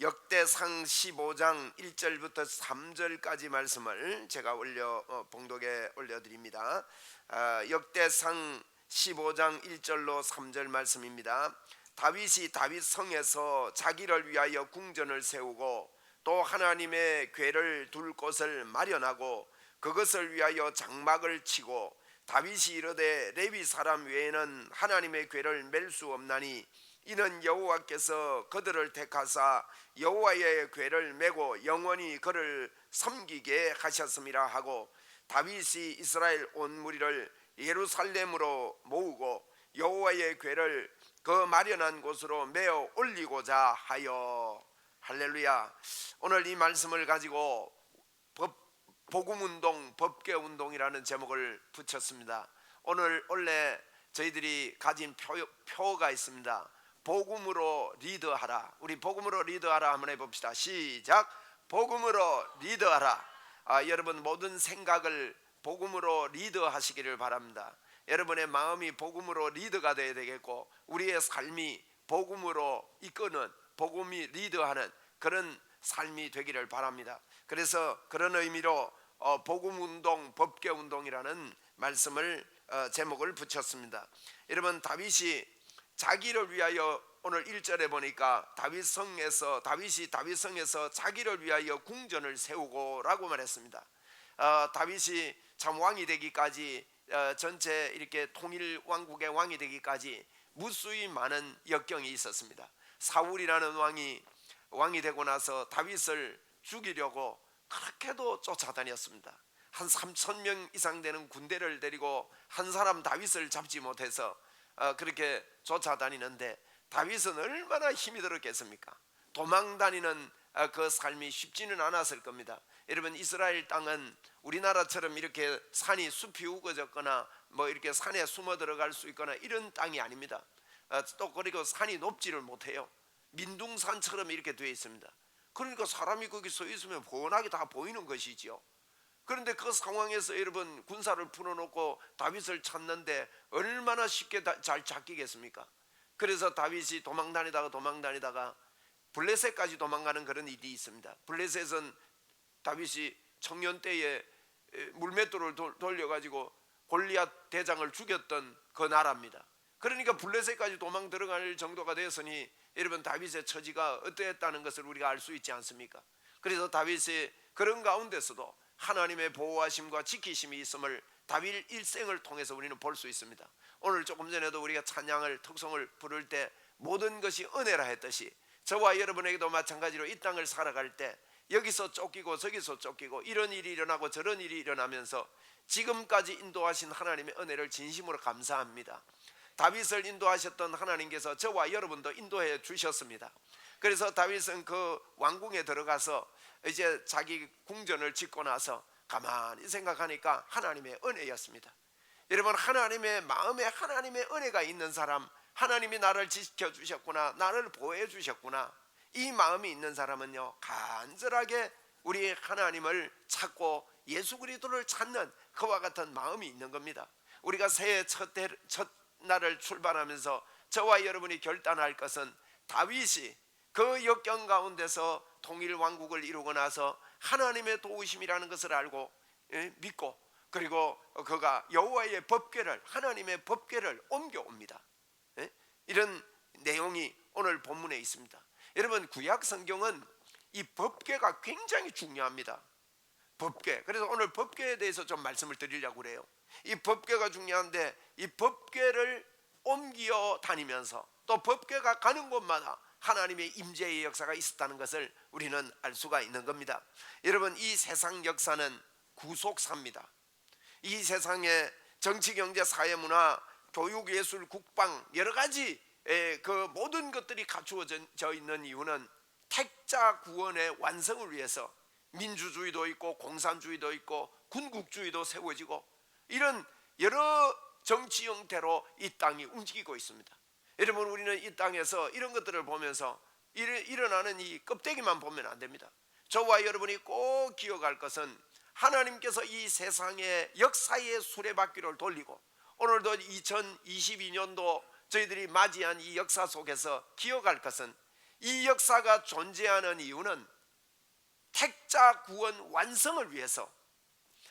역대상 15장 1절부터 3절까지 말씀을 제가 봉독에 올려드립니다. 역대상 15장 1절로 3절 말씀입니다. 다윗이 다윗 성에서 자기를 위하여 궁전을 세우고 또 하나님의 궤를 둘 곳을 마련하고 그것을 위하여 장막을 치고 다윗이 이르되 레위 사람 외에는 하나님의 궤를 맬 수 없나니 이는 여호와께서 그들을 택하사 여호와의 궤를 메고 영원히 그를 섬기게 하셨음이라 하고 다윗이 이스라엘 온 무리를 예루살렘으로 모으고 여호와의 궤를 그 마련한 곳으로 메어 올리고자 하여. 할렐루야. 오늘 이 말씀을 가지고 복음운동, 법궤운동이라는 제목을 붙였습니다. 오늘 원래 저희들이 가진 표가 있습니다. 복음으로 리드하라. 우리 복음으로 리드하라 한번 해봅시다. 시작. 복음으로 리드하라. 여러분 모든 생각을 복음으로 리드하시기를 바랍니다. 여러분의 마음이 복음으로 리드가 되어야 되겠고 우리의 삶이 복음으로 이끄는, 복음이 리드하는 그런 삶이 되기를 바랍니다. 그래서 그런 의미로 복음운동, 법궤운동이라는 말씀을 제목을 붙였습니다. 여러분 다윗이 자기를 위하여 오늘 1절에 보니까 다윗이 다윗 성에서 자기를 위하여 궁전을 세우고 라고 말했습니다. 다윗이 참 왕이 되기까지 전체 이렇게 통일 왕국의 왕이 되기까지 무수히 많은 역경이 있었습니다. 사울이라는 왕이 되고 나서 다윗을 죽이려고 그렇게도 쫓아다녔습니다. 한 3,000명 이상 되는 군대를 데리고 한 사람 다윗을 잡지 못해서 그렇게 쫓아다니는데 다윗은 얼마나 힘이 들었겠습니까? 도망다니는 그 삶이 쉽지는 않았을 겁니다. 여러분 이스라엘 땅은 우리나라처럼 이렇게 숲이 우거졌거나 뭐 이렇게 산에 숨어 들어갈 수 있거나 이런 땅이 아닙니다. 또 그리고 산이 높지를 못해요. 민둥산처럼 이렇게 되어 있습니다. 그러니까 사람이 거기 서 있으면 훤하게 다 보이는 것이지요. 그런데 그 상황에서 여러분 군사를 풀어놓고 다윗을 찾는데 얼마나 쉽게 잘 잡히겠습니까? 그래서 다윗이 도망다니다가 블레셋까지 도망가는 그런 일이 있습니다. 블레셋은 다윗이 청년 때에 물맷돌을 돌려가지고 골리앗 대장을 죽였던 그 나라입니다. 그러니까 블레셋까지 도망 들어갈 정도가 되었으니 여러분 다윗의 처지가 어떠했다는 것을 우리가 알 수 있지 않습니까? 그래서 다윗이 그런 가운데서도 하나님의 보호하심과 지키심이 있음을 다윗 일생을 통해서 우리는 볼 수 있습니다. 오늘 조금 전에도 우리가 찬양을 특송을 부를 때 모든 것이 은혜라 했듯이 저와 여러분에게도 마찬가지로 이 땅을 살아갈 때 여기서 쫓기고 저기서 쫓기고 이런 일이 일어나고 저런 일이 일어나면서 지금까지 인도하신 하나님의 은혜를 진심으로 감사합니다. 다윗을 인도하셨던 하나님께서 저와 여러분도 인도해 주셨습니다. 그래서 다윗은 그 왕궁에 들어가서 이제 자기 궁전을 짓고 나서 가만히 생각하니까 하나님의 은혜였습니다. 여러분 하나님의 마음에 하나님의 은혜가 있는 사람, 하나님이 나를 지켜주셨구나, 나를 보호해 주셨구나, 이 마음이 있는 사람은요 간절하게 우리 하나님을 찾고 예수 그리스도를 찾는 그와 같은 마음이 있는 겁니다. 우리가 새해 첫 날을 출발하면서 저와 여러분이 결단할 것은 다윗이 그 역경 가운데서 통일 왕국을 이루고 나서 하나님의 도우심이라는 것을 알고 믿고 그리고 그가 여호와의 법궤를, 하나님의 법궤를 옮겨옵니다. 이런 내용이 오늘 본문에 있습니다. 여러분 구약 성경은 이 법궤가 굉장히 중요합니다. 법궤. 그래서 오늘 법궤에 대해서 좀 말씀을 드리려고 그래요. 이 법궤가 중요한데 이 법궤를 옮겨 다니면서 또 법궤가 가는 곳마다 하나님의 임재의 역사가 있었다는 것을 우리는 알 수가 있는 겁니다. 여러분 이 세상 역사는 구속사입니다. 이 세상에 정치, 경제, 사회, 문화, 교육, 예술, 국방 여러 가지 그 모든 것들이 갖추어져 있는 이유는 택자 구원의 완성을 위해서 민주주의도 있고 공산주의도 있고 군국주의도 세워지고 이런 여러 정치 형태로 이 땅이 움직이고 있습니다. 여러분 우리는 이 땅에서 이런 것들을 보면서 일어나는 이 껍데기만 보면 안 됩니다. 저와 여러분이 꼭 기억할 것은 하나님께서 이 세상의 역사의 수레바퀴를 돌리고 오늘도 2022년도 저희들이 맞이한 이 역사 속에서 기억할 것은 이 역사가 존재하는 이유는 택자 구원 완성을 위해서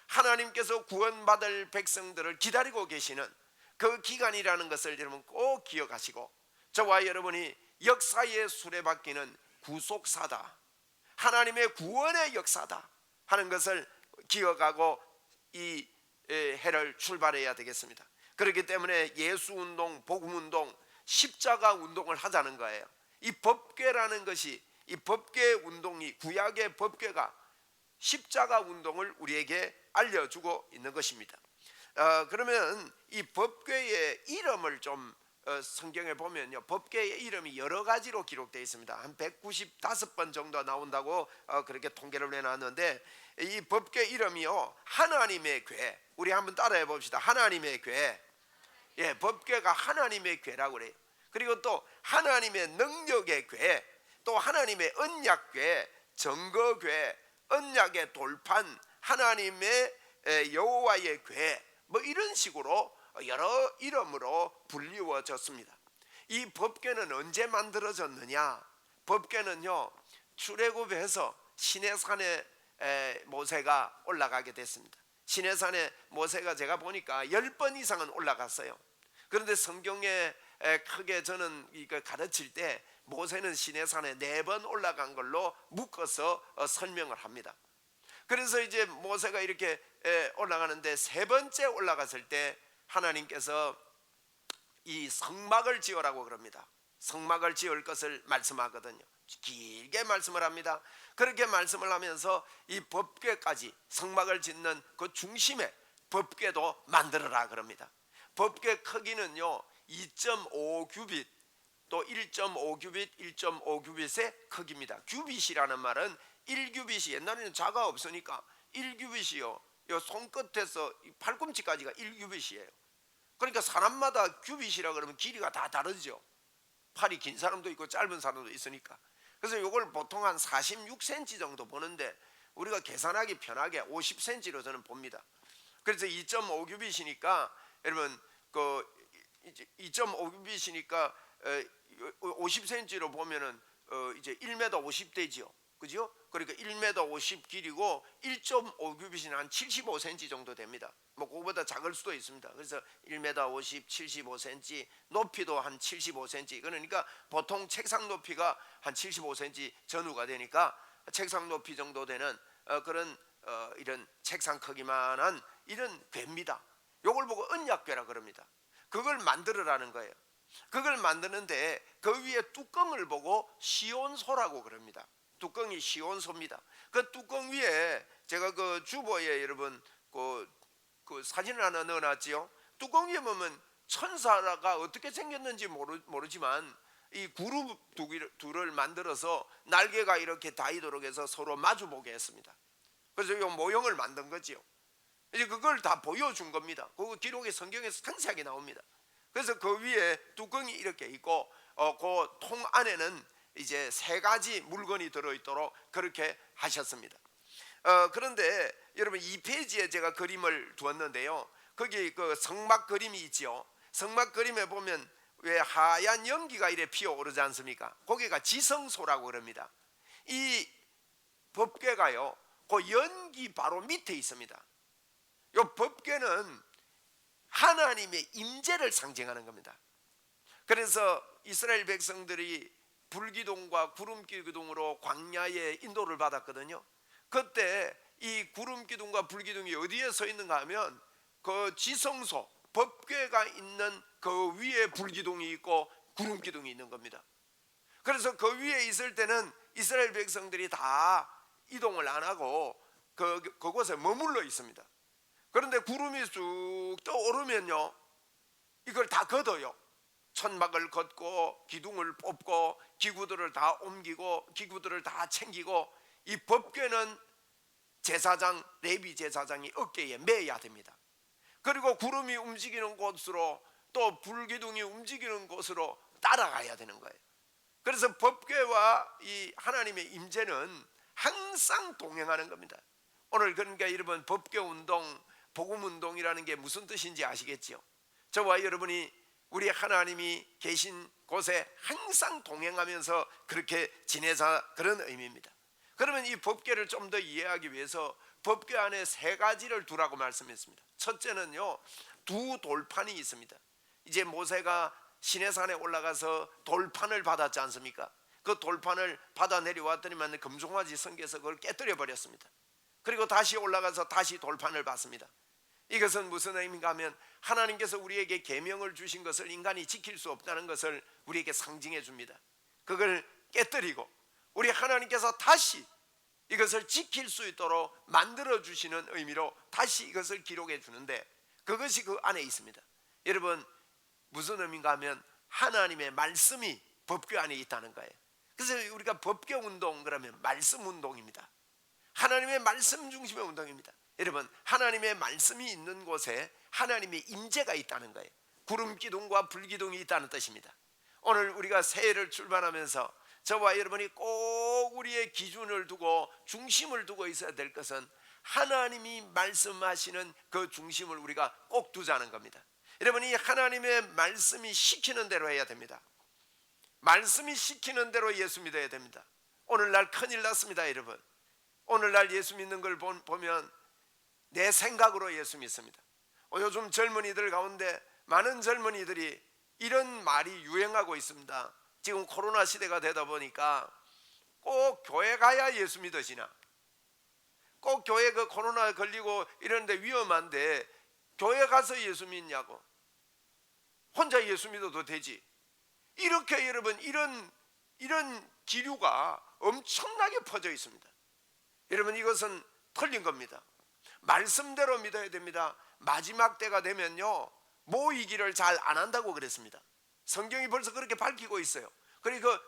하나님께서 구원받을 백성들을 기다리고 계시는 그 기간이라는 것을 여러분 꼭 기억하시고, 저와 여러분이 역사의 수레바퀴는 구속사다, 하나님의 구원의 역사다 하는 것을 기억하고 이 해를 출발해야 되겠습니다. 그렇기 때문에 예수운동, 복음운동, 십자가운동을 하자는 거예요. 이 법궤라는 것이, 이 법궤 운동이, 구약의 법궤가 십자가운동을 우리에게 알려주고 있는 것입니다. 그러면 이 법궤의 이름을 좀 성경에 보면요, 법궤의 이름이 여러 가지로 기록되어 있습니다. 한 195번 정도 나온다고 그렇게 통계를 내놨는데, 이 법궤 이름이요, 하나님의 궤. 우리 한번 따라해 봅시다. 하나님의 궤. 예, 법궤가 하나님의 궤라고 그래요. 그리고 또 하나님의 능력의 궤, 또 하나님의 언약궤, 증거궤, 언약의 돌판, 하나님의 여호와의 궤, 뭐 이런 식으로 여러 이름으로 불리워졌습니다. 이 법궤는 언제 만들어졌느냐? 법궤는요, 출애굽해서 시내산에 모세가 올라가게 됐습니다. 시내산에 모세가 제가 보니까 10번 이상은 올라갔어요. 그런데 성경에 크게 저는 이거 가르칠 때 모세는 시내산에 4번 올라간 걸로 묶어서 설명을 합니다. 그래서 이제 모세가 이렇게 올라가는데 3번째 올라갔을 때 하나님께서 이 성막을 지으라고 그럽니다. 성막을 지을 것을 말씀하거든요. 길게 말씀을 합니다. 그렇게 말씀을 하면서 이 법궤까지, 성막을 짓는 그 중심에 법궤도 만들어라 그럽니다. 법궤 크기는요 2.5규빗, 또 1.5규빗, 1.5규빗의 크기입니다. 규빗이라는 말은 1규빗이, 옛날에는 자가 없으니까 1규빗이요, 손끝에서 팔꿈치까지가 1규빗이에요. 그러니까 사람마다 규빗이라 그러면 길이가 다 다르죠. 팔이 긴 사람도 있고 짧은 사람도 있으니까. 그래서 이걸 보통 한 46cm 정도 보는데, 우리가 계산하기 편하게 50cm로 저는 봅니다. 그래서 2.5규빗이니까 여러분 그 2.5규빗이니까 50cm로 보면은 이제 1m 50 되지요. 그죠? 그러니까 1m 50 길이고 1.5규빗이 한 75cm 정도 됩니다. 뭐 그거보다 작을 수도 있습니다. 그래서 1m 50, 75cm, 높이도 한 75cm. 그러니까 보통 책상 높이가 한 75cm 전후가 되니까 책상 높이 정도 되는 그런 이런 책상 크기만한 이런 궤입니다. 요걸 보고 언약궤라 그럽니다. 그걸 만들으라는 거예요. 그걸 만드는데 그 위에 뚜껑을 보고 시온소라고 그럽니다. 뚜껑이 시온소입니다. 그 뚜껑 위에 제가 그 주보에 여러분 그 사진을 하나 넣어놨지요. 뚜껑 위에 보면 천사가 어떻게 생겼는지 모르지만 이 그룹 둘을 만들어서 날개가 이렇게 닿도록 해서 서로 마주보게 했습니다. 그래서 이 모형을 만든 거지요. 이제 그걸 다 보여준 겁니다. 그 기록이 성경에서 상세하게 나옵니다. 그래서 그 위에 뚜껑이 이렇게 있고 그 통 안에는 이제 3가지 물건이 들어있도록 그렇게 하셨습니다. 그런데 여러분 2페이지에 제가 그림을 두었는데요, 거기 그 성막 그림이 있지요. 성막 그림에 보면 왜 하얀 연기가 이래 피어오르지 않습니까? 거기가 지성소라고 그럽니다. 이 법궤가요, 그 연기 바로 밑에 있습니다. 이 법궤는 하나님의 임재를 상징하는 겁니다. 그래서 이스라엘 백성들이 불기둥과 구름기둥으로 광야에 인도를 받았거든요. 그때 이 구름기둥과 불기둥이 어디에 서 있는가 하면 그 지성소, 법궤가 있는 그 위에 불기둥이 있고 구름기둥이 있는 겁니다. 그래서 그 위에 있을 때는 이스라엘 백성들이 다 이동을 안 하고 그곳에 머물러 있습니다. 그런데 구름이 쑥 떠오르면요, 이걸 다 걷어요. 천막을 걷고 기둥을 뽑고 기구들을 다 옮기고 기구들을 다 챙기고, 이 법궤는 제사장, 레위 제사장이 어깨에 매야 됩니다. 그리고 구름이 움직이는 곳으로 또 불기둥이 움직이는 곳으로 따라가야 되는 거예요. 그래서 법궤와 이 하나님의 임재는 항상 동행하는 겁니다. 오늘 그러니까 여러분 법궤운동, 복음운동이라는 게 무슨 뜻인지 아시겠죠? 저와 여러분이 우리 하나님이 계신 곳에 항상 동행하면서 그렇게 지내자, 그런 의미입니다. 그러면 이 법궤를 좀 더 이해하기 위해서 법궤 안에 세 가지를 두라고 말씀했습니다. 첫째는요, 두 돌판이 있습니다. 이제 모세가 시내산에 올라가서 돌판을 받았지 않습니까? 그 돌판을 받아 내려왔더니만 금송아지 성게에서 그걸 깨뜨려 버렸습니다. 그리고 다시 올라가서 다시 돌판을 받습니다. 이것은 무슨 의미인가 하면 하나님께서 우리에게 계명을 주신 것을 인간이 지킬 수 없다는 것을 우리에게 상징해 줍니다. 그걸 깨뜨리고 우리 하나님께서 다시 이것을 지킬 수 있도록 만들어 주시는 의미로 다시 이것을 기록해 주는데, 그것이 그 안에 있습니다. 여러분, 무슨 의미인가 하면 하나님의 말씀이 법궤 안에 있다는 거예요. 그래서 우리가 법궤 운동 그러면 말씀 운동입니다. 하나님의 말씀 중심의 운동입니다. 여러분, 하나님의 말씀이 있는 곳에 하나님의 임재가 있다는 거예요. 구름 기둥과 불 기둥이 있다는 뜻입니다. 오늘 우리가 새해를 출발하면서 저와 여러분이 꼭 우리의 기준을 두고 중심을 두고 있어야 될 것은 하나님이 말씀하시는 그 중심을 우리가 꼭 두자는 겁니다. 여러분이 하나님의 말씀이 시키는 대로 해야 됩니다. 말씀이 시키는 대로 예수 믿어야 됩니다. 오늘날 큰일 났습니다. 여러분, 오늘날 예수 믿는 걸 보면 내 생각으로 예수 믿습니다. 요즘 젊은이들 가운데 많은 젊은이들이 이런 말이 유행하고 있습니다. 지금 코로나 시대가 되다 보니까 꼭 교회 가야 예수 믿으시나, 꼭 교회 그 코로나 걸리고 이러는데 위험한데 교회 가서 예수 믿냐고, 혼자 예수 믿어도 되지, 이렇게 여러분 이런 기류가 엄청나게 퍼져 있습니다. 여러분, 이것은 틀린 겁니다. 말씀대로 믿어야 됩니다. 마지막 때가 되면요, 모이기를 잘 안 한다고 그랬습니다. 성경이 벌써 그렇게 밝히고 있어요.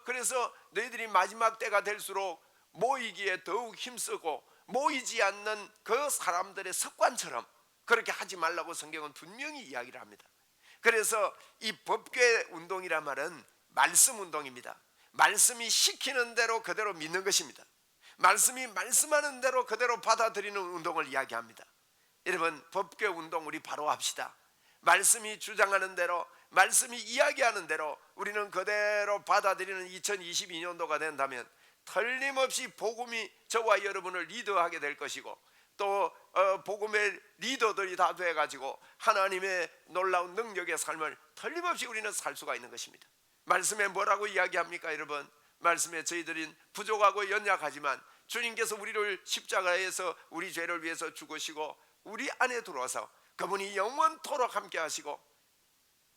그래서 너희들이 마지막 때가 될수록 모이기에 더욱 힘쓰고 모이지 않는 그 사람들의 습관처럼 그렇게 하지 말라고 성경은 분명히 이야기를 합니다. 그래서 이 법궤 운동이란 말은 말씀 운동입니다. 말씀이 시키는 대로 그대로 믿는 것입니다. 말씀이 말씀하는 대로 그대로 받아들이는 운동을 이야기합니다. 여러분, 법궤 운동 우리 바로 합시다. 말씀이 주장하는 대로, 말씀이 이야기하는 대로 우리는 그대로 받아들이는 2022년도가 된다면 틀림없이 복음이 저와 여러분을 리더하게 될 것이고, 또 복음의 리더들이 다 돼가지고 하나님의 놀라운 능력의 삶을 틀림없이 우리는 살 수가 있는 것입니다. 말씀에 뭐라고 이야기합니까? 여러분, 말씀에 저희들은 부족하고 연약하지만 주님께서 우리를 십자가에서 우리 죄를 위해서 죽으시고 우리 안에 들어와서 그분이 영원토록 함께 하시고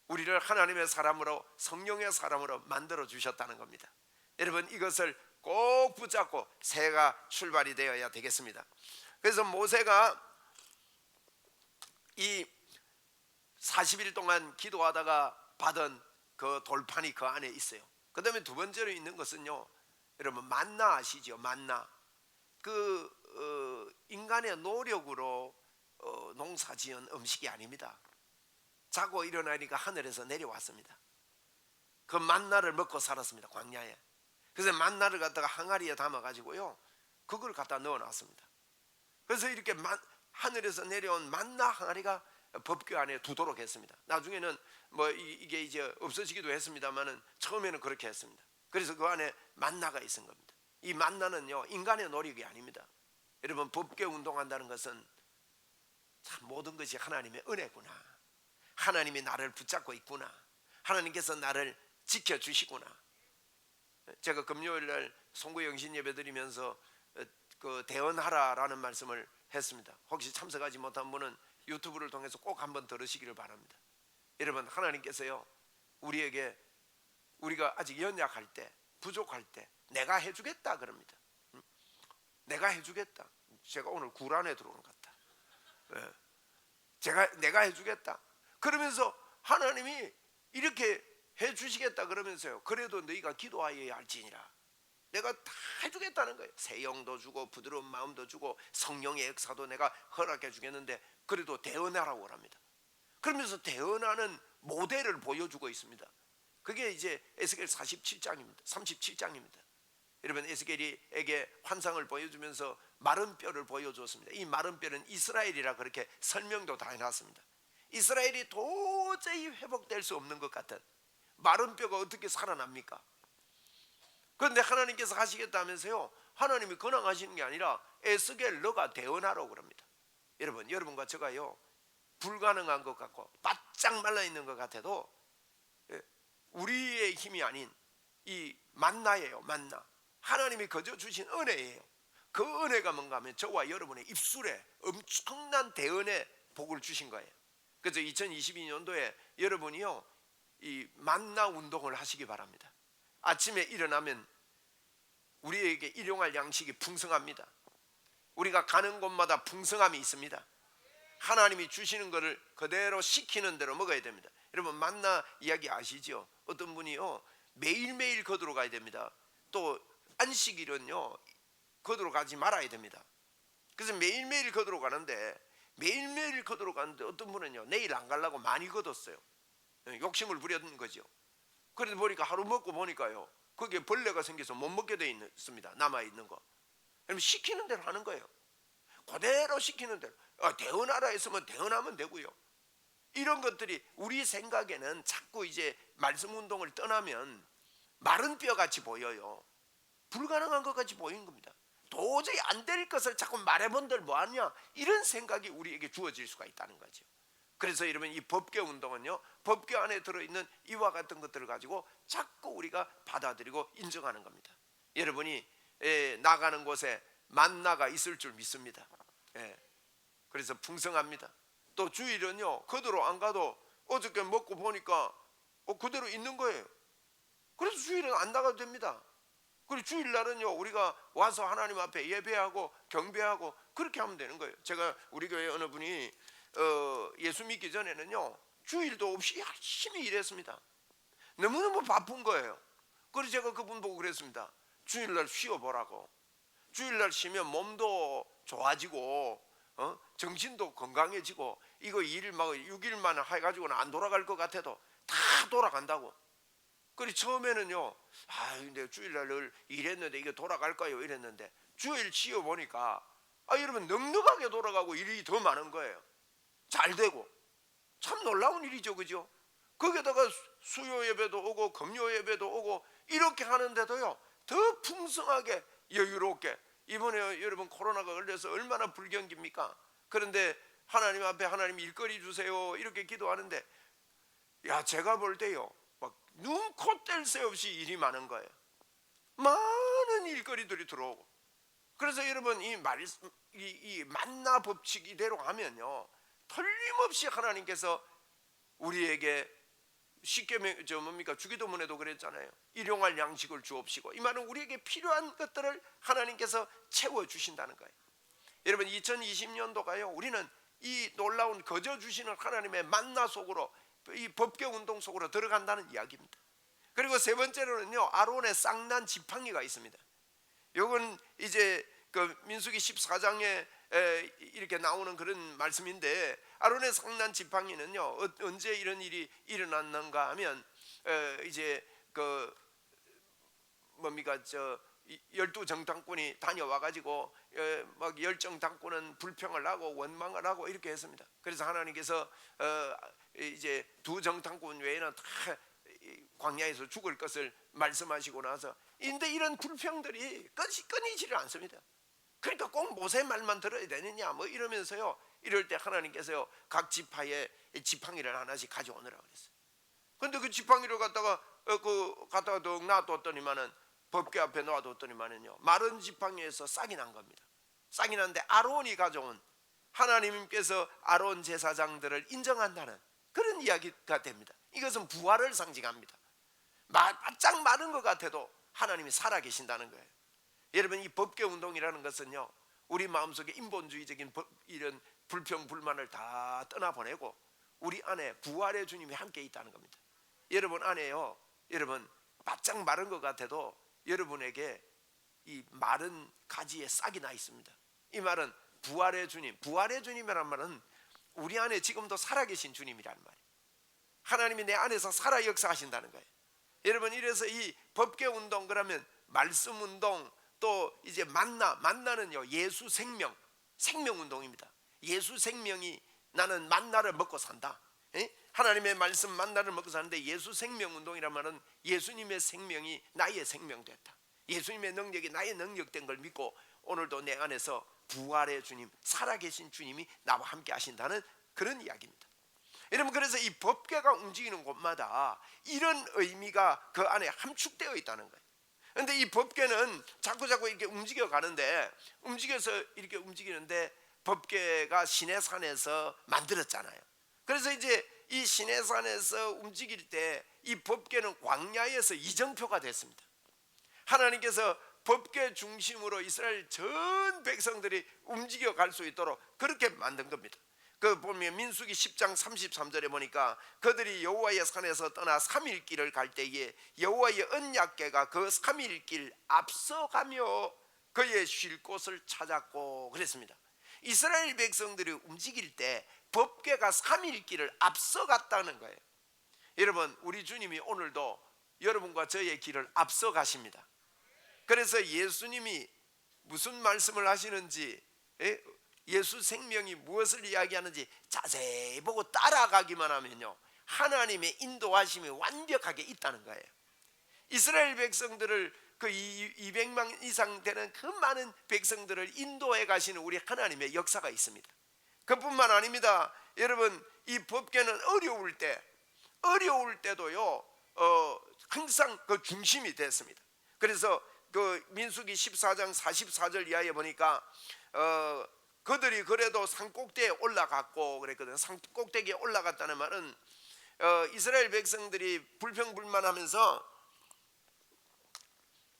우리를 하나님의 사람으로, 성령의 사람으로 만들어 주셨다는 겁니다. 여러분, 이것을 꼭 붙잡고 새해가 출발이 되어야 되겠습니다. 그래서 모세가 이 40일 동안 기도하다가 받은 그 돌판이 그 안에 있어요. 그 다음에 두 번째로 있는 것은요, 여러분, 만나 아시죠? 만나. 인간의 노력으로 농사지은 음식이 아닙니다. 자고 일어나니까 하늘에서 내려왔습니다. 그 만나를 먹고 살았습니다. 광야에. 그래서 만나를 갖다가 항아리에 담아가지고요, 그걸 갖다 넣어놨습니다. 그래서 이렇게 하늘에서 내려온 만나 항아리가 법궤 안에 두도록 했습니다. 나중에는 뭐 이게 이제 없어지기도 했습니다만은 처음에는 그렇게 했습니다. 그래서 그 안에 만나가 있은 겁니다. 이 만나는요, 인간의 노력이 아닙니다. 여러분, 법궤 운동한다는 것은 참 모든 것이 하나님의 은혜구나, 하나님이 나를 붙잡고 있구나, 하나님께서 나를 지켜주시구나. 제가 금요일날 송구영신 예배 드리면서 그 대언하라라는 말씀을 했습니다. 혹시 참석하지 못한 분은 유튜브를 통해서 꼭 한번 들으시기를 바랍니다. 여러분, 하나님께서요, 우리가 아직 연약할 때, 부족할 때 내가 해주겠다 그럽니다. 내가 해주겠다. 제가 오늘 굴 안에 들어오는 것 같다. 내가 해주겠다 그러면서 하나님이 이렇게 해주시겠다 그러면서요, 그래도 너희가 기도하여야 할지니라, 내가 다 해주겠다는 거예요. 새 영도 주고 부드러운 마음도 주고 성령의 역사도 내가 허락해 주겠는데 그래도 대언하라고 합니다. 그러면서 대언하는 모델을 보여주고 있습니다. 그게 이제 에스겔 37장입니다. 여러분, 에스겔에게 환상을 보여주면서 마른 뼈를 보여줬습니다. 이 마른 뼈는 이스라엘이라 그렇게 설명도 다 해놨습니다. 이스라엘이 도저히 회복될 수 없는 것 같은 마른 뼈가 어떻게 살아납니까? 그런데 하나님께서 하시겠다면서요, 하나님이 근황하시는 게 아니라 에스겔 너가 대언하라고 그럽니다. 여러분, 여러분과 저가요 불가능한 것 같고 바짝 말라있는 것 같아도 우리의 힘이 아닌 이 만나예요. 만나, 하나님이 거저 주신 은혜예요. 그 은혜가 뭔가 하면 저와 여러분의 입술에 엄청난 대은의 복을 주신 거예요. 그래서 2022년도에 여러분이요 이 만나 운동을 하시기 바랍니다. 아침에 일어나면 우리에게 일용할 양식이 풍성합니다. 우리가 가는 곳마다 풍성함이 있습니다. 하나님이 주시는 것을 그대로 시키는 대로 먹어야 됩니다. 여러분, 만나 이야기 아시죠? 어떤 분이요 매일매일 거두러 가야 됩니다. 또 안식일은요 거두러 가지 말아야 됩니다. 그래서 매일매일 거두러 가는데 어떤 분은요 내일 안 가려고 많이 거뒀어요. 욕심을 부렸는 거죠. 그래도 보니까 하루 먹고 보니까요 거기에 벌레가 생겨서 못 먹게 돼 있습니다. 남아있는 거. 그럼 시키는 대로 하는 거예요. 그대로 시키는 대로. 대언하라 했으면 대언하면 되고요. 이런 것들이 우리 생각에는 자꾸 이제 말씀 운동을 떠나면 마른 뼈같이 보여요. 불가능한 것 같이 보이는 겁니다. 도저히 안 될 것을 자꾸 말해본들 뭐하냐, 이런 생각이 우리에게 주어질 수가 있다는 거죠. 그래서 여러분, 이 법궤 운동은요 법궤 안에 들어있는 이와 같은 것들을 가지고 자꾸 우리가 받아들이고 인정하는 겁니다. 여러분이 나가는 곳에 만나가 있을 줄 믿습니다. 그래서 풍성합니다. 또 주일은요 거두러 안 가도 어저께 먹고 보니까 그대로 있는 거예요. 그래서 주일은 안 나가도 됩니다. 그리고 주일날은요 우리가 와서 하나님 앞에 예배하고 경배하고 그렇게 하면 되는 거예요. 제가 우리 교회 어느 분이 예수 믿기 전에는요 주일도 없이 열심히 일했습니다. 너무너무 바쁜 거예요. 그래서 제가 그분 보고 그랬습니다. 주일날 쉬어보라고. 주일날 쉬면 몸도 좋아지고 정신도 건강해지고, 이거 일 막 6일만 해가지고는 안 돌아갈 것 같아도 다 돌아간다고. 그리고 처음에는요 근데 주일날 늘 일했는데 이게 돌아갈까요 이랬는데, 주일 쉬어 보니까 여러분 넉넉하게 돌아가고 일이 더 많은 거예요. 잘 되고. 참 놀라운 일이죠, 그죠? 거기에다가 수요 예배도 오고 금요 예배도 오고 이렇게 하는데도요 더 풍성하게 여유롭게. 이번에 여러분 코로나가 걸려서 얼마나 불경기입니까? 그런데 하나님 앞에 하나님 일거리 주세요 이렇게 기도하는데, 제가 볼 때요 막 눈코 뗄 새 없이 일이 많은 거예요. 많은 일거리들이 들어오고. 그래서 여러분 이 만나 법칙 이대로 하면요 틀림없이 하나님께서 우리에게 쉽게 뭡니까 주기도문에도 그랬잖아요. 일용할 양식을 주옵시고. 이 말은 우리에게 필요한 것들을 하나님께서 채워주신다는 거예요. 여러분 2020년도가요 우리는 이 놀라운 거저 주시는 하나님의 만나 속으로, 이 법궤 운동 속으로 들어간다는 이야기입니다. 그리고 세 번째로는요 아론의 쌍난 지팡이가 있습니다. 이건 이제 그 민수기 14장에 이렇게 나오는 그런 말씀인데, 아론의 쌍난 지팡이는요 언제 이런 일이 일어났는가 하면 이제 그 뭡니까 12 정탐꾼이 다녀와 가지고 막 열정 당꾼은 불평을 하고 원망을 하고 이렇게 했습니다. 그래서 하나님께서 이제 2 정탐꾼 외에는 다 광야에서 죽을 것을 말씀하시고 나서, 근데 이런 불평들이 끊이지를 않습니다. 그러니까 꼭 모세 말만 들어야 되느냐 뭐 이러면서요, 이럴 때 하나님께서요 각 지파에 지팡이를 하나씩 가져오느라 그랬어요. 근데 그 지팡이를 갖다가 더 놔뒀더니만은, 법궤 앞에 놔뒀더니만은요 마른 지팡이에서 싹이 난 겁니다. 싹이 났는데 아론이 가져온, 하나님께서 아론 제사장들을 인정한다는 그런 이야기가 됩니다. 이것은 부활을 상징합니다. 바짝 마른 것 같아도 하나님이 살아계신다는 거예요. 여러분 이 법궤 운동이라는 것은요 우리 마음속에 인본주의적인 이런 불평 불만을 다 떠나보내고 우리 안에 부활의 주님이 함께 있다는 겁니다. 여러분 안에요, 여러분 바짝 마른 것 같아도 여러분에게 이 마른 가지에 싹이 나 있습니다. 이 말은 부활의 주님, 부활의 주님이란 말은 우리 안에 지금도 살아계신 주님이란 말이에요. 하나님이 내 안에서 살아 역사하신다는 거예요. 여러분 이래서 이 법궤 운동, 그러면 말씀 운동, 또 이제 만나는요 예수 생명 운동입니다. 예수 생명이 나는 만나를 먹고 산다. 하나님의 말씀 만나를 먹고 사는데 예수 생명 운동이란 말은 예수님의 생명이 나의 생명 됐다, 예수님의 능력이 나의 능력 된 걸 믿고 오늘도 내 안에서 부활의 주님, 살아계신 주님이 나와 함께 하신다는 그런 이야기입니다. 여러분, 그래서 이 법궤가 움직이는 곳마다 이런 의미가 그 안에 함축되어 있다는 거예요. 그런데 이 법궤는 자꾸 이렇게 움직여 가는데, 움직여서 이렇게 움직이는데 법궤가 시내산에서 만들었잖아요. 그래서 이제 이 시내산에서 움직일 때 이 법궤는 광야에서 이정표가 됐습니다. 하나님께서 법궤 중심으로 이스라엘 전 백성들이 움직여 갈 수 있도록 그렇게 만든 겁니다. 그 보면 민수기 10장 33절에 보니까 그들이 여호와의 산에서 떠나 3일 길을 갈 때에 여호와의 언약궤가 그 3일 길 앞서가며 그의 쉴 곳을 찾았고 그랬습니다. 이스라엘 백성들이 움직일 때 법궤가 3일 길을 앞서갔다는 거예요. 여러분, 우리 주님이 오늘도 여러분과 저의 길을 앞서 가십니다. 그래서 예수님이 무슨 말씀을 하시는지, 예수 생명이 무엇을 이야기하는지 자세히 보고 따라가기만 하면요, 하나님의 인도하심이 완벽하게 있다는 거예요. 이스라엘 백성들을 그 200만 이상 되는 그 많은 백성들을 인도해 가시는 우리 하나님의 역사가 있습니다. 그뿐만 아닙니다. 여러분, 이 법궤는 어려울 때도요 항상 그 중심이 됐습니다. 그래서 그 민수기 14장 44절 이하에 보니까 그들이 그래도 산꼭대기에 올라갔고 그랬거든요. 산꼭대기에 올라갔다는 말은 이스라엘 백성들이 불평불만하면서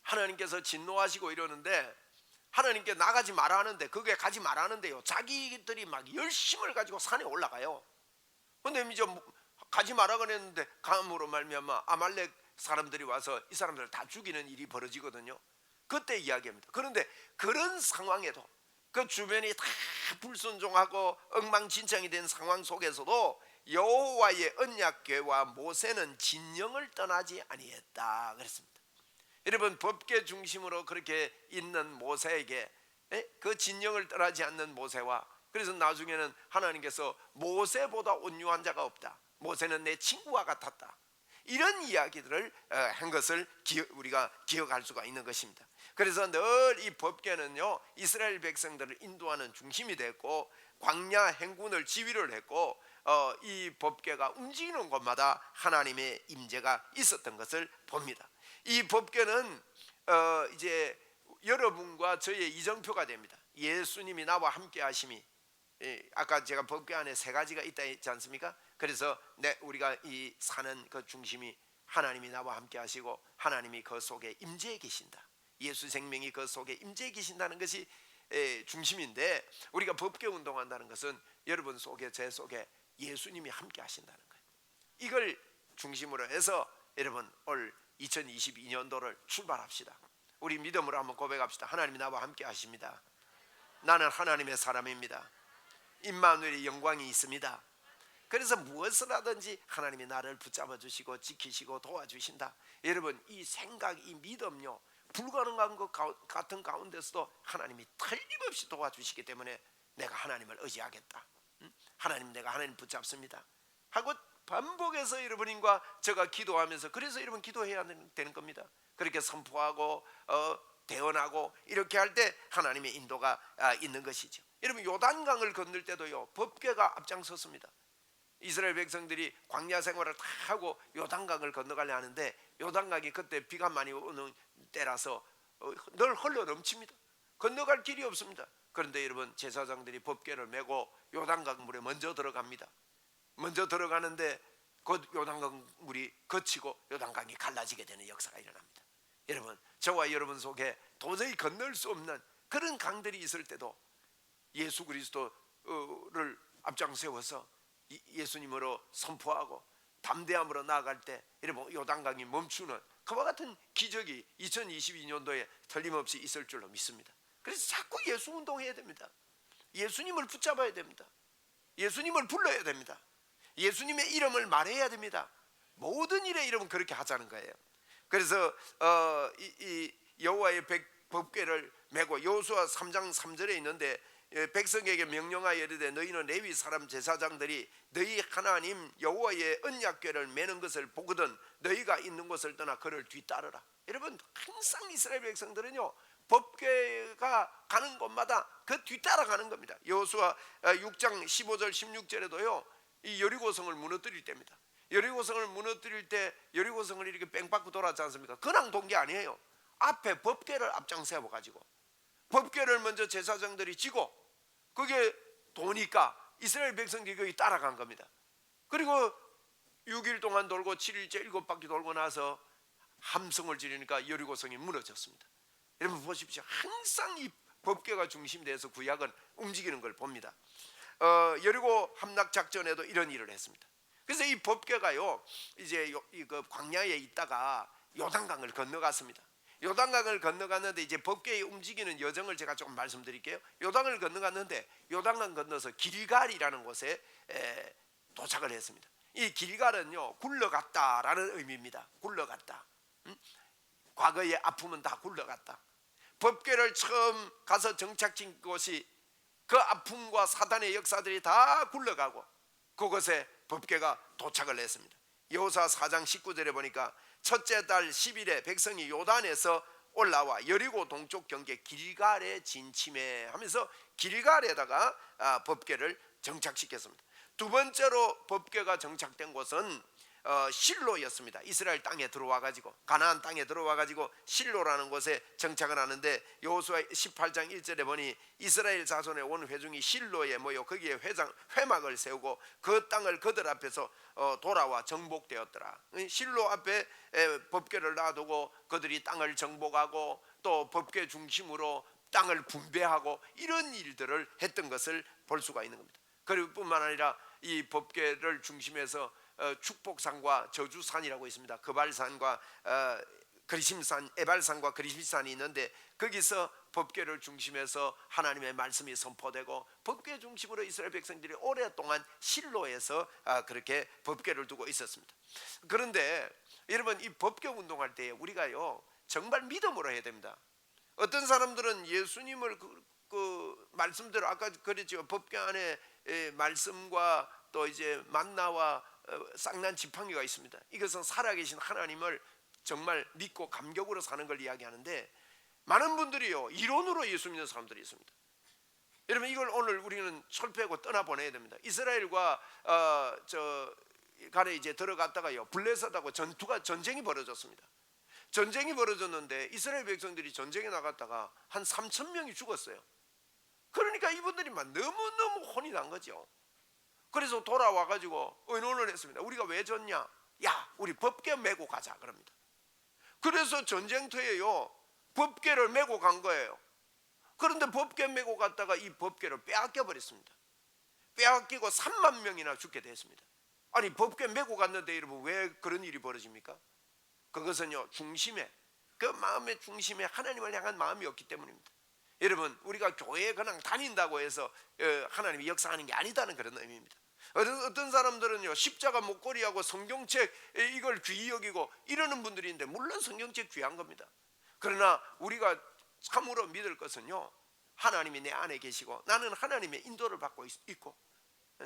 하나님께서 진노하시고 이러는데 하나님께 나가지 마라 하는데 그게 가지 마라 하는데요, 자기들이 막 열심을 가지고 산에 올라가요. 근데 이제 가지 마라 그랬는데 감으로 말미암아 아말렉 사람들이 와서 이 사람들을 다 죽이는 일이 벌어지거든요. 그때 이야기합니다. 그런데 그런 상황에도 그 주변이 다 불순종하고 엉망진창이 된 상황 속에서도 여호와의 언약궤와 모세는 진영을 떠나지 아니했다 그랬습니다. 여러분, 법궤 중심으로 그렇게 있는 모세에게 그 진영을 떠나지 않는 모세와, 그래서 나중에는 하나님께서 모세보다 온유한 자가 없다, 모세는 내 친구와 같았다, 이런 이야기들을 한 것을 우리가 기억할 수가 있는 것입니다. 그래서 늘 이 법궤는요 이스라엘 백성들을 인도하는 중심이 됐고 광야 행군을 지휘를 했고 이 법궤가 움직이는 곳마다 하나님의 임재가 있었던 것을 봅니다. 이 법궤는 이제 여러분과 저의 이정표가 됩니다. 예수님이 나와 함께 하심이, 아까 제가 법궤 안에 3가지가 있다 했지 않습니까? 그래서 우리가 이 사는 그 중심이 하나님이 나와 함께 하시고 하나님이 그 속에 임재해 계신다, 예수 생명이 그 속에 임재해 계신다는 것이 중심인데, 우리가 법궤 운동한다는 것은 여러분 속에 제 속에 예수님이 함께 하신다는 거예요. 이걸 중심으로 해서 여러분 올 2022년도를 출발합시다. 우리 믿음으로 한번 고백합시다. 하나님이 나와 함께 하십니다. 나는 하나님의 사람입니다. 임마누엘의 영광이 있습니다. 그래서 무엇을 하든지 하나님이 나를 붙잡아 주시고 지키시고 도와주신다. 여러분, 이 생각, 이 믿음요, 불가능한 것 같은 가운데서도 하나님이 틀림없이 도와주시기 때문에 내가 하나님을 의지하겠다, 하나님, 내가 하나님 붙잡습니다 하고 반복해서 여러분과 제가 기도하면서, 그래서 여러분 기도해야 되는 겁니다. 그렇게 선포하고 대언하고 이렇게 할 때 하나님의 인도가 있는 것이죠. 여러분, 요단강을 건널 때도요 법궤가 앞장섰습니다. 이스라엘 백성들이 광야 생활을 다 하고 요단강을 건너가려 하는데 요단강이 그때 비가 많이 오는 때라서 늘 흘러 넘칩니다. 건너갈 길이 없습니다. 그런데 여러분, 제사장들이 법궤를 메고 요단강 물에 먼저 들어갑니다. 먼저 들어가는데 곧 요단강 물이 거치고 요단강이 갈라지게 되는 역사가 일어납니다. 여러분, 저와 여러분 속에 도저히 건널 수 없는 그런 강들이 있을 때도 예수 그리스도를 앞장 세워서 예수님으로 선포하고 담대함으로 나아갈 때 여러분 요단강이 멈추는 그와 같은 기적이 2022년도에 틀림없이 있을 줄로 믿습니다. 그래서 자꾸 예수 운동해야 됩니다. 예수님을 붙잡아야 됩니다. 예수님을 불러야 됩니다. 예수님의 이름을 말해야 됩니다. 모든 일에 여러분 그렇게 하자는 거예요. 그래서 이 여호와의 법궤를 메고 여호수아 3장 3절에 있는데 백성에게 명령하여 이르되 너희는 레위 사람 제사장들이 너희 하나님 여호와의 언약궤를 매는 것을 보거든 너희가 있는 곳을 떠나 그를 뒤따르라. 여러분, 항상 이스라엘 백성들은요 법궤가 가는 곳마다 그 뒤따라가는 겁니다. 여호수아 6장 15절 16절에도요 이 여리고성을 무너뜨릴 때입니다. 여리고성을 무너뜨릴 때 여리고성을 이렇게 뺑받고 돌았지 않습니까? 그냥 돈 게 아니에요. 앞에 법궤를 앞장 세워 가지고 법궤를 먼저 제사장들이 지고 그게 도니까 이스라엘 백성들이 거기 따라간 겁니다. 그리고 6일 동안 돌고 7일째 7바퀴 돌고 나서 함성을 지르니까 여리고성이 무너졌습니다. 여러분 보십시오. 항상 이 법궤가 중심돼서 구약은 움직이는 걸 봅니다. 여리고 함락 작전에도 이런 일을 했습니다. 그래서 이 법궤가요 이제 그 광야에 있다가 요단강을 건너갔습니다. 요단강을 건너갔는데 이제 법궤에 움직이는 여정을 제가 조금 말씀드릴게요. 요단을 건너갔는데 요단강 건너서 길갈이라는 곳에 도착을 했습니다. 이 길갈은요 굴러갔다라는 의미입니다. 굴러갔다. 과거의 아픔은 다 굴러갔다. 법궤를 처음 가서 정착진 곳이 그 아픔과 사단의 역사들이 다 굴러가고 그곳에 법궤가 도착을 했습니다. 여호수아 4장 19절에 보니까 첫째 달 10일에 백성이 요단에서 올라와 여리고 동쪽 경계 길갈에 진침해 하면서 길갈에다가 법궤를 정착시켰습니다. 두 번째로 법궤가 정착된 곳은 실로였습니다. 이스라엘 땅에 들어와 가지고 가나안 땅에 들어와 가지고 실로라는 곳에 정착을 하는데 여호수아 18장 1절에 보니 이스라엘 자손의 온 회중이 실로에 모여 거기에 회막을 세우고 그 땅을 그들 앞에서 돌아와 정복되었더라. 실로 앞에 법궤를 놔두고 그들이 땅을 정복하고 또 법궤 중심으로 땅을 분배하고 이런 일들을 했던 것을 볼 수가 있는 겁니다. 그리고 뿐만 아니라 이 법궤를 중심해서 축복산과 저주산이라고 있습니다. 그발산과 그리심산, 에발산과 그리심산이 있는데 거기서 법궤를 중심해서 하나님의 말씀이 선포되고 법궤 중심으로 이스라엘 백성들이 오랫동안 실로에서 그렇게 법궤를 두고 있었습니다. 그런데 여러분 이 법궤 운동할 때 우리가요 정말 믿음으로 해야 됩니다. 어떤 사람들은 예수님을 그 말씀대로 아까 그랬죠. 법궤 안에 말씀과 또 이제 만나와 쌍난 지팡이가 있습니다. 이것은 살아계신 하나님을 정말 믿고 감격으로 사는 걸 이야기하는데 많은 분들이요 이론으로 예수 믿는 사람들이 있습니다. 여러분 이걸 오늘 우리는 철폐하고 떠나보내야 됩니다. 이스라엘과 저 간에 이제 들어갔다가요 블레셋하고 전쟁이 벌어졌습니다. 전쟁이 벌어졌는데 이스라엘 백성들이 전쟁에 나갔다가 한 3,000명이 죽었어요. 그러니까 이분들이 막 너무너무 혼이 난 거죠. 그래서 돌아와 가지고 의논을 했습니다. 우리가 왜 졌냐? 야, 우리 법궤 메고 가자 그럽니다. 그래서 전쟁터에요 법궤를 메고 간 거예요. 그런데 법궤 메고 갔다가 이 법궤를 빼앗겨 버렸습니다. 빼앗기고 3만 명이나 죽게 됐습니다. 아니 법궤 메고 갔는데 여러분 왜 그런 일이 벌어집니까? 그것은요 중심에 그 마음의 중심에 하나님을 향한 마음이 없기 때문입니다. 여러분 우리가 교회에 그냥 다닌다고 해서 하나님이 역사하는 게 아니다는 그런 의미입니다. 어떤 사람들은요 십자가 목걸이하고 성경책 이걸 귀히 여기고 이러는 분들이 있는데 물론 성경책 귀한 겁니다. 그러나 우리가 참으로 믿을 것은요 하나님이 내 안에 계시고 나는 하나님의 인도를 받고 있고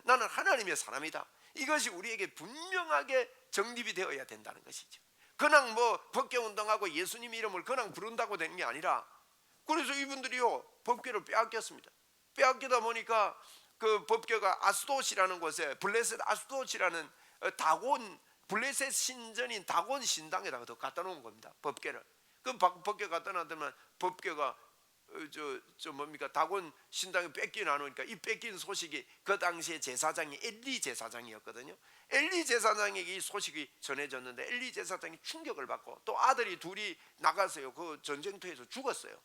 나는 하나님의 사람이다. 이것이 우리에게 분명하게 정립이 되어야 된다는 것이죠. 그냥 뭐 법궤 운동하고 예수님 이름을 그냥 부른다고 되는 게 아니라 그래서 이분들이요 법궤를 빼앗겼습니다. 빼앗기다 보니까 그 법궤가 아스돗이라는 곳에 블레셋 아스돗이라는 다곤 블레셋 신전인 다곤 신당에다가 더 갖다 놓은 겁니다. 법궤를. 그 법궤 갖다 놨더만 법궤가 저 뭡니까 다곤 신당에 뺏기 나누니까 이 뺏긴 소식이 그 당시에 제사장이 엘리 제사장이었거든요. 엘리 제사장에게 이 소식이 전해졌는데 엘리 제사장이 충격을 받고 또 아들이 둘이 나가서요 그 전쟁터에서 죽었어요.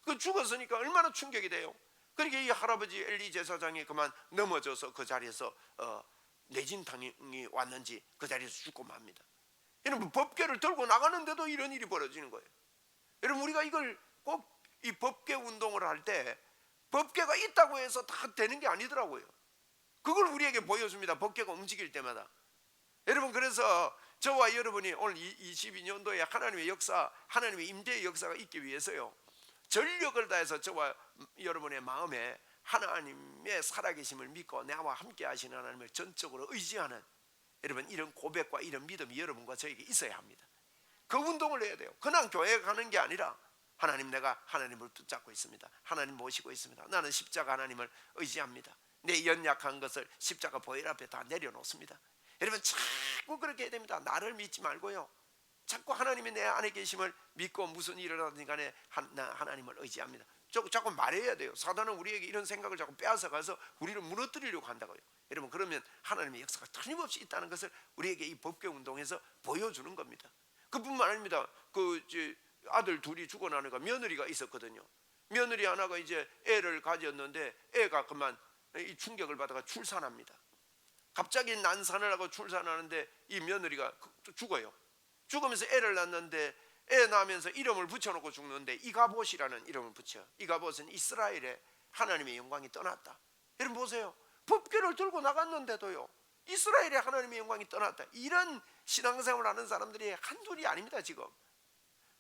그 죽었으니까 얼마나 충격이 돼요. 그러니까 이 할아버지 엘리 제사장이 그만 넘어져서 그 자리에서 내진탕이 왔는지 그 자리에서 죽고 맙니다. 여러분 법궤를 들고 나가는데도 이런 일이 벌어지는 거예요. 여러분 우리가 이걸 꼭 이 법궤 운동을 할 때 법궤가 있다고 해서 다 되는 게 아니더라고요. 그걸 우리에게 보여줍니다. 법궤가 움직일 때마다. 여러분 그래서 저와 여러분이 오늘 22년도에 하나님의 역사 하나님의 임재의 역사가 있기 위해서요 전력을 다해서 저와 여러분의 마음에 하나님의 살아계심을 믿고 나와 함께 하시는 하나님을 전적으로 의지하는, 여러분, 이런 고백과 이런 믿음이 여러분과 저에게 있어야 합니다. 그 운동을 해야 돼요. 그냥 교회 가는 게 아니라 하나님, 내가 하나님을 붙잡고 있습니다. 하나님 모시고 있습니다. 나는 십자가 하나님을 의지합니다. 내 연약한 것을 십자가 보혈 앞에 다 내려놓습니다. 여러분, 자꾸 그렇게 해야 됩니다. 나를 믿지 말고요, 자꾸 하나님이 내 안에 계심을 믿고 무슨 일을 하든 간에 하나님을 의지합니다. 자꾸 말해야 돼요. 사단은 우리에게 이런 생각을 자꾸 빼앗아가서 우리를 무너뜨리려고 한다고요. 여러분, 그러면 하나님의 역사가 틀림없이 있다는 것을 우리에게 이 법궤 운동에서 보여주는 겁니다. 그뿐만 아닙니다. 아들 둘이 죽어 나니까 며느리가 있었거든요. 며느리 하나가 이제 애를 가졌는데 애가 그만 이 충격을 받아가 출산합니다. 갑자기 난산을 하고 출산하는데 이 며느리가 죽어요. 죽으면서 애를 낳는데 애 낳으면서 이름을 붙여놓고 죽는데 이가봇이라는 이름을 붙여. 이가봇은 이스라엘의 하나님의 영광이 떠났다. 여러분 보세요. 법궤를 들고 나갔는데도요, 이스라엘의 하나님의 영광이 떠났다. 이런 신앙생활을 하는 사람들이 한둘이 아닙니다 지금.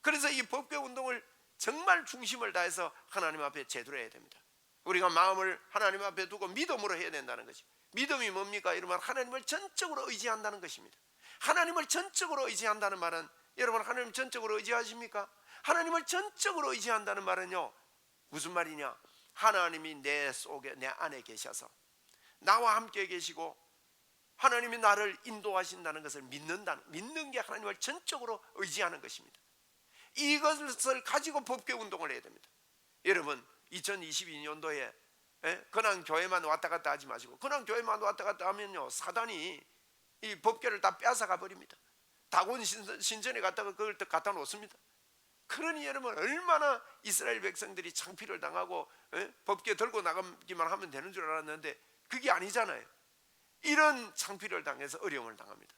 그래서 이 법궤 운동을 정말 중심을 다해서 하나님 앞에 제대로 해야 됩니다. 우리가 마음을 하나님 앞에 두고 믿음으로 해야 된다는 것이. 믿음이 뭡니까? 이러면 하나님을 전적으로 의지한다는 것입니다. 하나님을 전적으로 의지한다는 말은, 여러분, 하나님 전적으로 의지하십니까? 하나님을 전적으로 의지한다는 말은요, 무슨 말이냐? 하나님이 내 속에, 내 안에 계셔서 나와 함께 계시고 하나님이 나를 인도하신다는 것을 믿는 게 하나님을 전적으로 의지하는 것입니다. 이것을 가지고 법궤 운동을 해야 됩니다. 여러분, 2022년도에 그냥 교회만 왔다 갔다 하지 마시고, 그냥 교회만 왔다 갔다 하면요, 사단이 이 법궤를 다 뺏어가 버립니다. 다곤 신전에 갔다가 그걸 또 갖다 놓습니다. 그러니 여러분, 얼마나 이스라엘 백성들이 창피를 당하고 법궤 들고 나가기만 하면 되는 줄 알았는데 그게 아니잖아요. 이런 창피를 당해서 어려움을 당합니다.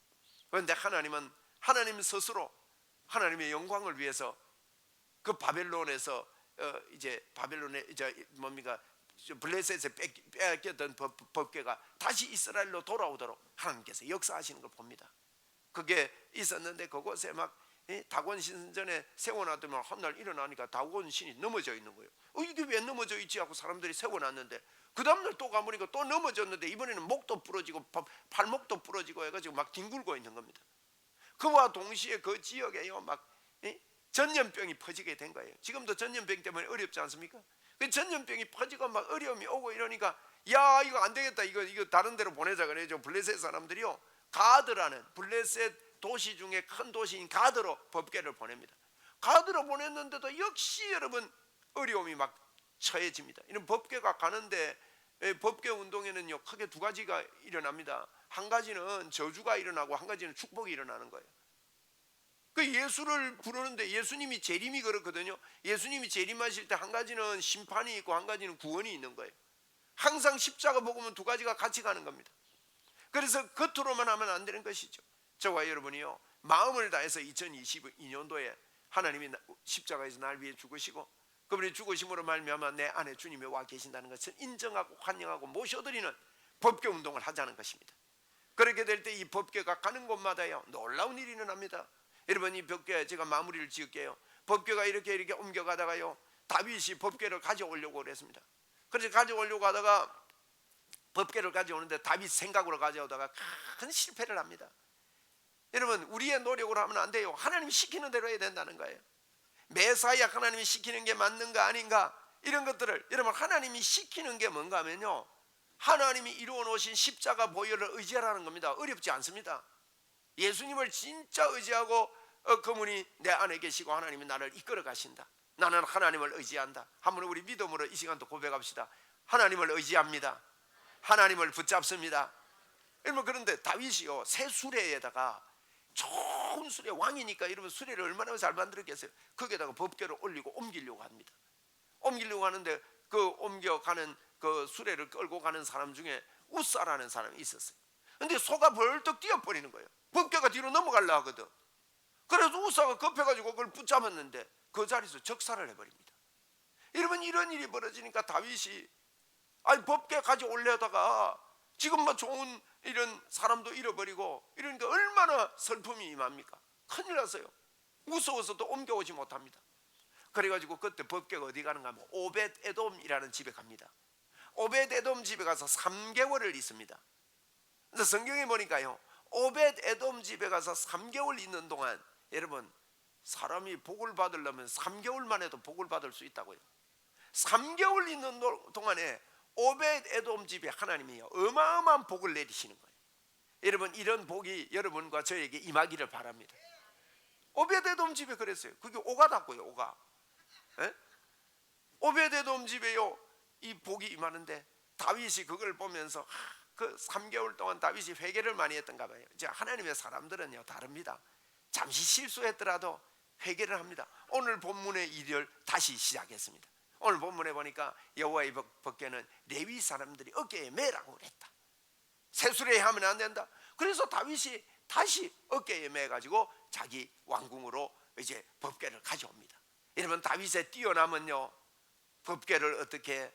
그런데 하나님은 하나님 스스로 하나님의 영광을 위해서 그 바벨론에서 이제 바벨론에 이제 뭡니까, 블레셋에 빼앗겼던 법궤가 다시 이스라엘로 돌아오도록 하나님께서 역사하시는 걸 봅니다. 그게 있었는데 그곳에 막 다곤 신전에 세워놨더니 한날 일어나니까 다곤 신이 넘어져 있는 거예요. 이게 왜 넘어져 있지 하고 사람들이 세워놨는데, 그 다음날 또 가보니까 또 넘어졌는데 이번에는 목도 부러지고 팔목도 부러지고 해가지고 막 뒹굴고 있는 겁니다. 그와 동시에 그 지역에요, 막 전염병이 퍼지게 된 거예요. 지금도 전염병 때문에 어렵지 않습니까? 그 전염병이 퍼지고 막 어려움이 오고 이러니까, 야, 이거 안 되겠다, 이거 다른 데로 보내자 그래죠. 블레셋 사람들이요, 가드라는 블레셋 도시 중에 큰 도시인 가드로 법궤를 보냅니다. 가드로 보냈는데도 역시 여러분 어려움이 막 처해집니다. 이런 법궤가 가는데, 법궤 운동에는요 크게 두 가지가 일어납니다. 한 가지는 저주가 일어나고 한 가지는 축복이 일어나는 거예요. 그 예수를 부르는데 예수님이 재림이 그렇거든요. 예수님이 재림하실 때 한 가지는 심판이 있고 한 가지는 구원이 있는 거예요. 항상 십자가 복음은 두 가지가 같이 가는 겁니다. 그래서 겉으로만 하면 안 되는 것이죠. 저와 여러분이요, 마음을 다해서 2022년도에 하나님이 십자가에서 날 위해 죽으시고 그분이 죽으심으로 말미암아 내 안에 주님이 와 계신다는 것을 인정하고 환영하고 모셔드리는 법궤 운동을 하자는 것입니다. 그렇게 될 때 이 법궤가 가는 곳마다요 놀라운 일이 일어납니다. 여러분, 이 법궤 제가 마무리를 지을게요. 법궤가 이렇게 옮겨가다가요, 다윗이 법궤를 가져오려고 그랬습니다. 그래서 가져오려고 하다가 법궤를 가져오는데 다윗 생각으로 가져오다가 큰 실패를 합니다. 여러분, 우리의 노력으로 하면 안 돼요. 하나님이 시키는 대로 해야 된다는 거예요. 매사야 하나님이 시키는 게 맞는가 아닌가, 이런 것들을, 여러분, 하나님이 시키는 게 뭔가 하면요, 하나님이 이루어 놓으신 십자가 보혈을 의지하라는 겁니다. 어렵지 않습니다. 예수님을 진짜 의지하고 그분이 내 안에 계시고 하나님이 나를 이끌어 가신다. 나는 하나님을 의지한다. 한번 우리 믿음으로 이 시간도 고백합시다. 하나님을 의지합니다. 하나님을 붙잡습니다. 여러분, 그런데 다윗이요, 새 수레에다가, 좋은 수레, 왕이니까 여러분 수레를 얼마나 잘 만들었겠어요. 거기에다가 법궤를 올리고 옮기려고 합니다. 옮기려고 하는데 그 옮겨가는 그 수레를 끌고 가는 사람 중에 우사라는 사람이 있었어요. 근데 소가 벌떡 뛰어버리는 거예요. 법궤가 뒤로 넘어가려고 하거든. 그래서 우사가 급해가지고 그걸 붙잡았는데 그 자리에서 적살을 해버립니다. 여러분, 이런 일이 벌어지니까 다윗이 법궤 가져올려다가 지금 뭐 좋은 이런 사람도 잃어버리고 이러니까 얼마나 슬픔이 임합니까? 큰일 났어요. 무서워서도 옮겨오지 못합니다. 그래가지고 그때 법궤가 어디 가는가 하면 오벳 에돔이라는 집에 갑니다. 오벳에돔 집에 가서 3개월을 있습니다. 그래서 성경에 보니까요, 오벳에돔 집에 가서 3개월 있는 동안, 여러분, 사람이 복을 받으려면 3개월만 해도 복을 받을 수 있다고요. 3개월 있는 동안에 오벳에돔 집에 하나님이 어마어마한 복을 내리시는 거예요. 여러분, 이런 복이 여러분과 저에게 임하기를 바랍니다. 오벳에돔 집에 그랬어요. 그게 오가다고요, 오가. 에? 오벳에돔 집에요, 이 복이 임하는데 다윗이 그걸 보면서 그 3개월 동안 다윗이 회개를 많이 했던가 봐요. 이제 하나님의 사람들은요 다릅니다. 잠시 실수했더라도 회개를 합니다. 오늘 본문의 일을 다시 시작했습니다. 오늘 본문에 보니까 여호와의 법궤는 레위 사람들이 어깨에 매라고 그랬다. 세수레하면 안 된다. 그래서 다윗이 다시 어깨에 매 가지고 자기 왕궁으로 이제 법궤를 가져옵니다. 여러분, 다윗의 뛰어남은요, 법궤를 어떻게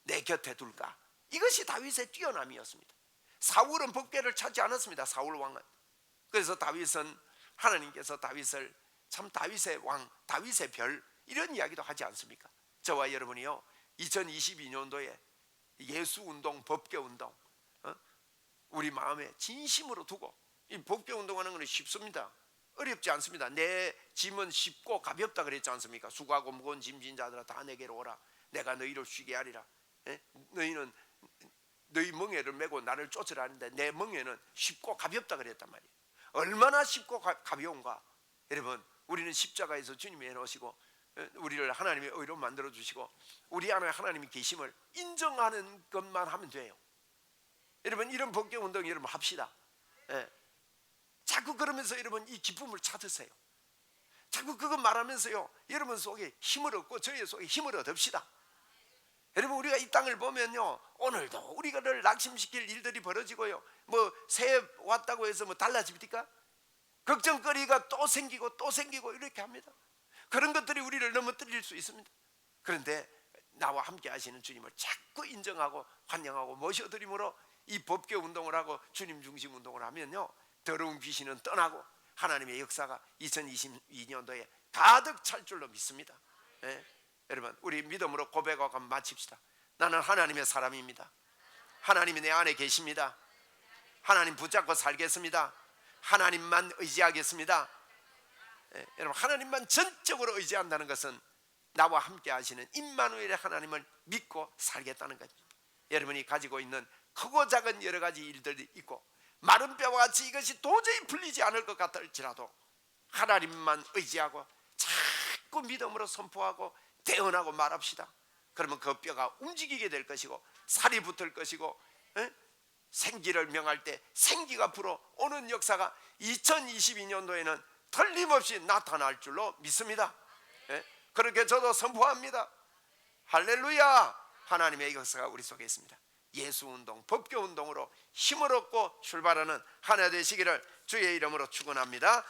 내 곁에 둘까? 이것이 다윗의 뛰어남이었습니다. 사울은 법궤를 찾지 않았습니다. 사울 왕은. 그래서 다윗은, 하나님께서 다윗을 참 다윗의 왕, 다윗의 별, 이런 이야기도 하지 않습니까? 저와 여러분이요, 2022년도에 예수운동, 법궤운동, 우리 마음에 진심으로 두고, 이 법궤운동하는 것은 쉽습니다. 어렵지 않습니다. 내 짐은 쉽고 가볍다 그랬지 않습니까? 수고하고 무거운 짐진 자들아 다 내게로 오라. 내가 너희를 쉬게 하리라. 너희는 너희 멍에를 메고 나를 쫓으라 하는데 내 멍에는 쉽고 가볍다 그랬단 말이에요. 얼마나 쉽고 가벼운가. 여러분, 우리는 십자가에서 주님이 해놓으시고 우리를 하나님의 의로 만들어 주시고 우리 안에 하나님이 계심을 인정하는 것만 하면 돼요. 여러분, 이런 법궤 운동 여러분 합시다. 자꾸 그러면서 여러분 이 기쁨을 찾으세요. 자꾸 그거 말하면서요, 여러분 속에 힘을 얻고 저희 속에 힘을 얻읍시다. 여러분, 우리가 이 땅을 보면요, 오늘도 우리가를 낙심시킬 일들이 벌어지고요, 뭐 새해 왔다고 해서 뭐 달라집니까? 걱정거리가 또 생기고 또 생기고 이렇게 합니다. 그런 것들이 우리를 넘어뜨릴 수 있습니다. 그런데 나와 함께 하시는 주님을 자꾸 인정하고 환영하고 모셔드림으로 이 법궤 운동을 하고 주님 중심 운동을 하면요, 더러운 귀신은 떠나고 하나님의 역사가 2022년도에 가득 찰 줄로 믿습니다. 여러분, 우리 믿음으로 고백하고 한번 마칩시다. 나는 하나님의 사람입니다. 하나님이 내 안에 계십니다. 하나님 붙잡고 살겠습니다. 하나님만 의지하겠습니다. 여러분, 하나님만 전적으로 의지한다는 것은 나와 함께 하시는 임마누엘의 하나님을 믿고 살겠다는 것입니다. 여러분이 가지고 있는 크고 작은 여러 가지 일들이 있고 마른 뼈와 같이 이것이 도저히 풀리지 않을 것 같을지라도 하나님만 의지하고 자꾸 믿음으로 선포하고 대언하고 말합시다. 그러면 그 뼈가 움직이게 될 것이고 살이 붙을 것이고 생기를 명할 때 생기가 불어오는 역사가 2022년도에는 틀림없이 나타날 줄로 믿습니다. 그렇게 저도 선포합니다. 할렐루야. 하나님의 역사가 우리 속에 있습니다. 예수운동, 법궤운동으로 힘을 얻고 출발하는 한 해 되시기를 주의 이름으로 축원합니다.